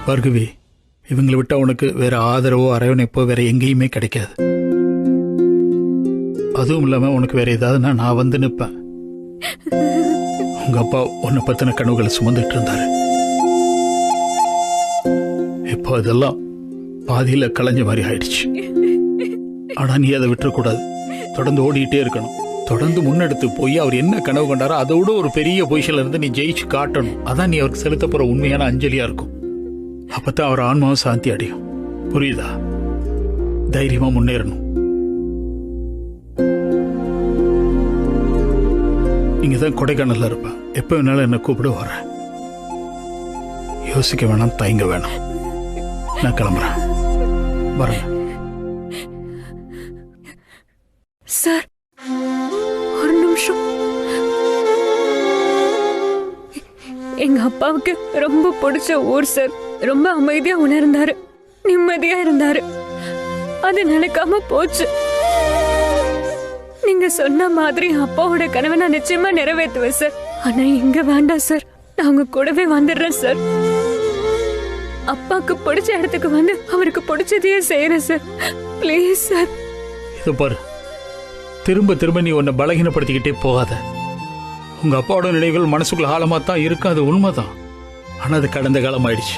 பார்கவி, இவங்களை விட்டா உனக்கு வேற ஆதரவோ அரவணைப்போ வேற எங்கேயுமே கிடைக்காது. அதுவும் இல்லாம உனக்கு வேற ஏதாவதுன்னா நான் வந்து நிற்பேன். உங்க அப்பா உன்னை பத்தின கனவுகளை சுமந்துட்டு இருந்தாரு. இப்போ அதெல்லாம் பாதியில கலைஞ்ச மாதிரி ஆயிடுச்சு. ஆனா நீ அதை விட்டுறக்கூடாது. தொடர்ந்து ஓடிட்டே இருக்கணும். தொடர்ந்து முன்னெடுத்து போய் அவர் என்ன கனவு கொண்டாரோ அதை விட ஒரு பெரிய பொசிஷன்ல இருந்து நீ ஜெயிச்சு காட்டணும். அதான் நீ அவருக்கு செலுத்த போற உண்மையான அஞ்சலியா இருக்கும். அப்பதான் அவர் ஆன்மாவும் சாந்தி அடையும். புரியுதா? தைரியமா முன்னேறணும். நீங்க தான் கொடைக்கானல்ல இருப்ப. எப்ப வேணாலும் என்ன கூப்பிட வரேன். யோசிக்க வேணாம், தயங்க வேணாம். நான் கிளம்புறேன். வரேன். சார், ஒரு நிமிஷம். எங்க அப்பாவுக்கு ரொம்ப பிடிச்ச ஊர் சார். ரொம்ப அமைதியா உணர்ந்தாரு, நிம்மதியா இருந்தாரு. அது நடக்காம போச்சு. நீங்க சொன்ன மாதிரி அப்பாவோட கனவை நான் நிச்சயமா நிறைவேற்றுவேன் சார். ஆனா இங்க வேண்டாம் சார். நான் உங்க கூடவே வந்துடுறேன் சார். அப்பாக்கு பிடிச்ச இடத்துக்கு வந்து அவருக்கு பிடிச்சதையே செய்யறேன் சார். Please sir. இது பாரு, திரும்ப திரும்ப நீ உன்னை பலகீனப்படுத்திக்கிட்டே போகாத. உங்க அப்பாவோட நினைவுகள் மனசுக்குள்ள ஆழமா தான் இருக்கு, அது உண்மைதான். ஆனா அது கடந்த காலம் ஆயிடுச்சு.